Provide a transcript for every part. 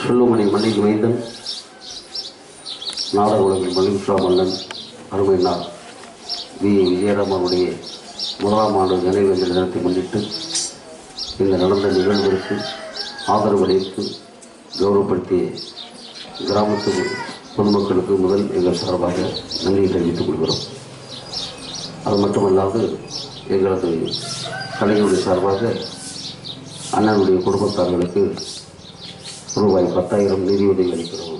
சொல்லுமணி மன்னிக்கு மைந்தன் நாடக உலகில் மகிழ்ச்சி மன்னன் அருமையினார் வி விஜயராம் அவருடைய 1ஆம் ஆண்டு நினைவேந்தல் தினத்தை முன்னிட்டு இந்த நடந்த நிகழ்விற்கு ஆதரவு அளித்து கௌரவப்படுத்திய கிராமத்து பொதுமக்களுக்கு முதல் எங்கள் சார்பாக நன்றியை தெரிவித்துக் கொள்கிறோம். அது மட்டுமல்லாது எங்களது கலைஞருடைய சார்பாக அண்ணனுடைய குடும்பத்தார்களுக்கு ரூபாய் 10,000 நிதியுதவி அளிக்கிறோம்.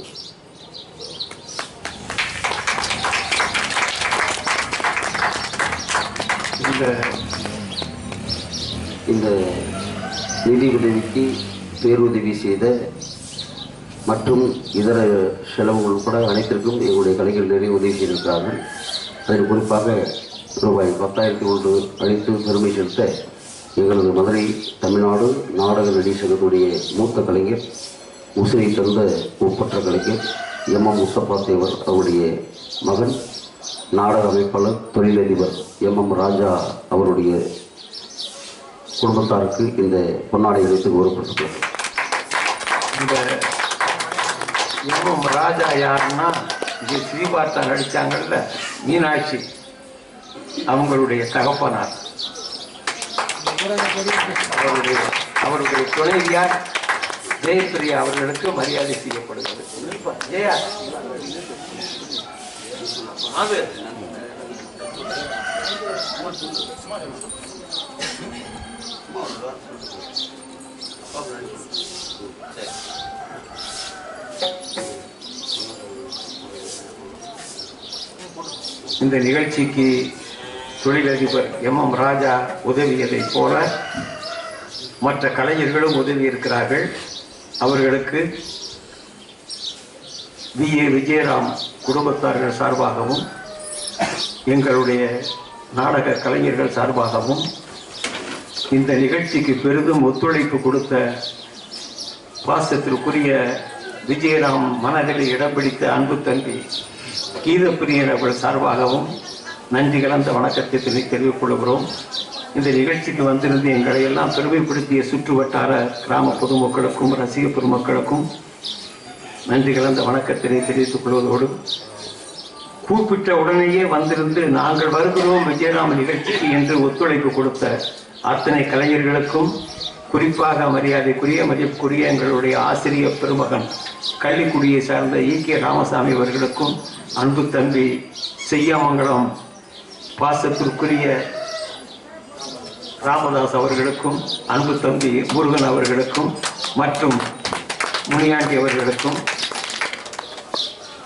இந்த நிதி உதவிக்கு பேருதவி செய்த மற்றும் இதர செலவுகள் கூட அனைத்திற்கும் எங்களுடைய கலைஞர் நிறைய உதவி செய்திருக்கிறார்கள். அதில் குறிப்பாக ரூபாய் 10,000 அளித்து பெருமை செலுத்த எங்களது மதுரை தமிழ்நாடு நாடக நடி சங்கத்துடைய மூத்த கலைஞர் உசிரை தந்த ஒப்பற்ற கலைஞர் எம்.எம். முஸ்தபா தேவர் அவருடைய மகன் நாடக அமைப்பாளர் தொழிலதிபர் எம்.எம். ராஜா அவருடைய குடும்பத்தாருக்கு இந்த பொன்னாடை அளித்து கௌரவப்படுத்துகிறார். இந்த எம்.எம். ராஜா யாருன்னா இங்கே ஸ்ரீபார்த்தா நடித்தாங்கல்ல மீனாட்சி அவங்களுடைய தகப்பனார். அவருடைய துணைவியார் ஜெயபிரியா அவர்களுக்கு மரியாதை செய்யப்படுகிறது. ஜெயா அது இந்த நிகழ்ச்சிக்கு தொழிலதிபர் எம்.எம். ராஜா உதவியதை போல மற்ற கலைஞர்களும் உதவி இருக்கிறார்கள். அவர்களுக்கு வி.ஏ. விஜயராம் குடும்பத்தார்கள் சார்பாகவும் எங்களுடைய நாடக கலைஞர்கள் சார்பாகவும் இந்த நிகழ்ச்சிக்கு பெரிதும் ஒத்துழைப்பு கொடுத்த பாசத்திற்குரிய விஜயராம் மனதில் இடம் பிடித்த அன்பு தம்பி கீதப்பிரியர் அவர்கள் சார்பாகவும் நன்றி கலந்த வணக்கத்தை தெரிவித்துக் கொள்கிறோம். இந்த நிகழ்ச்சிக்கு வந்திருந்து எங்களை எல்லாம் பெருமைப்படுத்திய சுற்று வட்டார கிராம பொதுமக்களுக்கும் ரசிக பெருமக்களுக்கும் நன்றி கலந்த வணக்கத்தினை தெரிவித்துக் கொள்வதோடு கூப்பிட்ட உடனேயே வந்திருந்து நாங்கள் வருகிறோம் விஜயராம நிகழ்ச்சிக்கு என்று ஒத்துழைப்பு கொடுத்த அத்தனை கலைஞர்களுக்கும் குறிப்பாக மரியாதைக்குரிய மதிப்புக்குரிய எங்களுடைய ஆசிரியர் பெருமகன் கள்ளிக்குடியை சார்ந்த ஈ.கே. ராமசாமி அவர்களுக்கும் அன்பு தம்பி செய்யாமங்கலம் பாசத்திற்குரிய ராமதாஸ் அவர்களுக்கும் அன்பு தம்பி முருகன் அவர்களுக்கும் மற்றும் முனியாண்டி அவர்களுக்கும்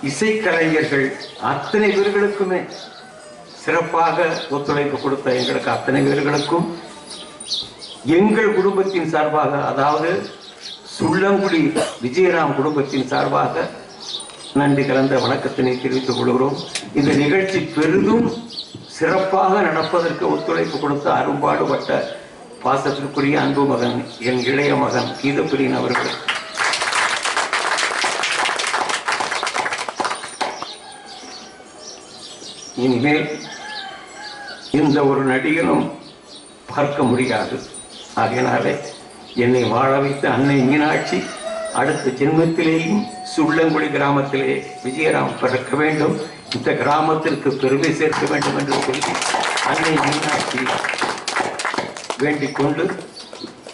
இசைக்கலைஞர்கள் அத்தனை பேர்களுக்குமே சிறப்பாக ஒத்துழைப்பு கொடுத்த எங்களுக்கு அத்தனை பேர்களுக்கும் எங்கள் குடும்பத்தின் சார்பாக, அதாவது சுள்ளங்குடி விஜயராம் குடும்பத்தின் சார்பாக நன்றி கலந்த வணக்கத்தினை தெரிவித்துக் கொள்கிறோம். இந்த நிகழ்ச்சி பெரிதும் சிறப்பாக நடப்பதற்கு ஒத்துழைப்பு கொடுத்த அரும்பாடுபட்ட பாசத்திற்குரிய அன்பு மகன் என் இளைய மகன் கீதப்பிரியன் அவர்கள் இனிமேல் இந்த ஒரு நடிகனும் பார்க்க முடியாது. ஆகையினாலே என்னை வாழ வைத்த அன்னை மீனாட்சி அடுத்த ஜென்மத்திலேயும் சுள்ளங்குடி கிராமத்திலே விஜயராம் பிறக்க வேண்டும், இந்த கிராமத்திற்கு பெருமை சேர்க்க வேண்டும் என்று சொல்லி அன்னை மீனாட்சி வேண்டிக் கொண்டு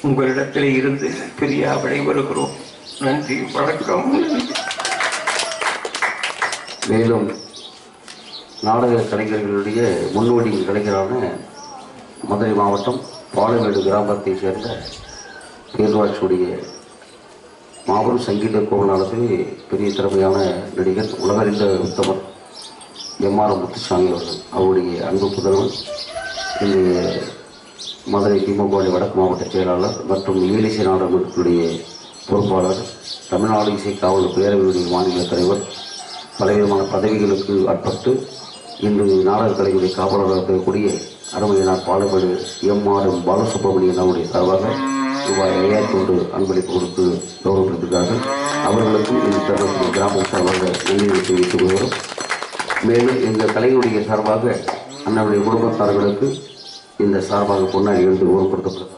உங்களிடத்திலே இருந்து பிரியா விடைபெறுகிறோம். நன்றி, வணக்கம். மேலும் நாடக கலைஞர்களுடைய முன்னோடி கலைஞரான மதுரை மாவட்டம் பாலமேடு கிராமத்தை சேர்ந்த பேரூராட்சியுடைய மாபெரும் சங்கீத கோவலானது பெரிய திறமையான நடிகர், உலகறிந்த உத்தமர் எம்.ஆர். முத்துசாமி அவர்கள், அவருடைய அன்பு புதல்வன், இந்த மதுரை திமுக வடக்கு மாவட்ட செயலாளர் மற்றும் ஈலிசை நாடகங்களுடைய பொறுப்பாளர், தமிழ்நாடு இசை காவல் பேரவையுடைய மாநில தலைவர், பலவிதமான பதவிகளுக்கு ஆட்பட்டு இன்று நாடக கலைஞருடைய காவலராக இருக்கக்கூடிய அருமையினார் பாலமேடு எம்.ஆர். பாலசுப்ரமணியன் அவருடைய சார்பாக ரூபாய் 5000 அன்பளிப்பு கொடுத்து கௌரவப்படுத்திருக்கிறார்கள். அவர்களுக்கும் இந்த தருணத்தில் கிராம சார்பாக நன்றியை தெரிவித்துக் கொள்கிறோம். மேலும் எங்கள் கலைஞருடைய சார்பாக அண்ணனுடைய குடும்பத்தார்களுக்கு இந்த சார்பாக பொன்னாடி எழுந்து கௌரவப்படுத்தப்படுகிறது.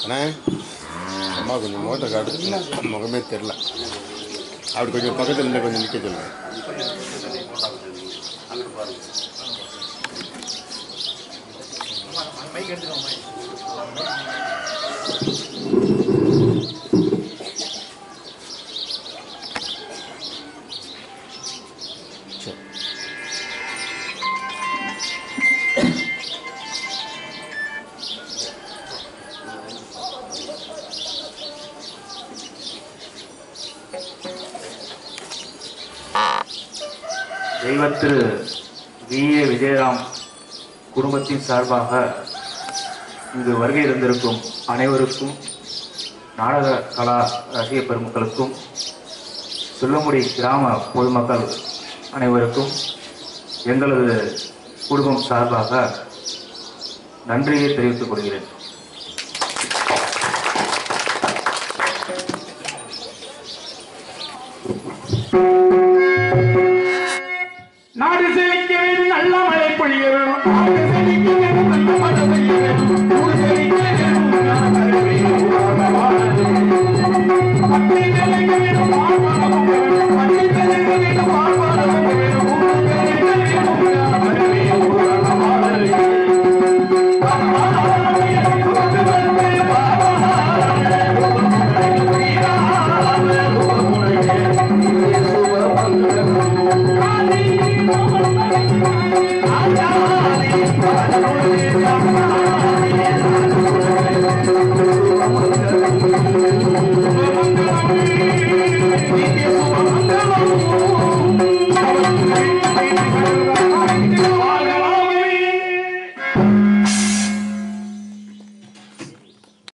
அண்ணே, அம்மா கொஞ்சம் முகத்தை காட்டுச்சுன்னா முகமே தெரில. அப்படி கொஞ்சம் பக்கத்தில் இருந்து கொஞ்சம் நிற்க சொல்லுங்க. தெய்வத்திரு வி.ஏ. விஜயராம் குடும்பத்தின் சார்பாக இங்கு வருகை இருந்திருக்கும் அனைவருக்கும், நாடக கலா ரசிக பெருமக்களுக்கும், சொல்லமுடி கிராம பொதுமக்கள் அனைவருக்கும் எங்களது குடும்பம் சார்பாக நன்றியை தெரிவித்துக் கொள்கிறேன்.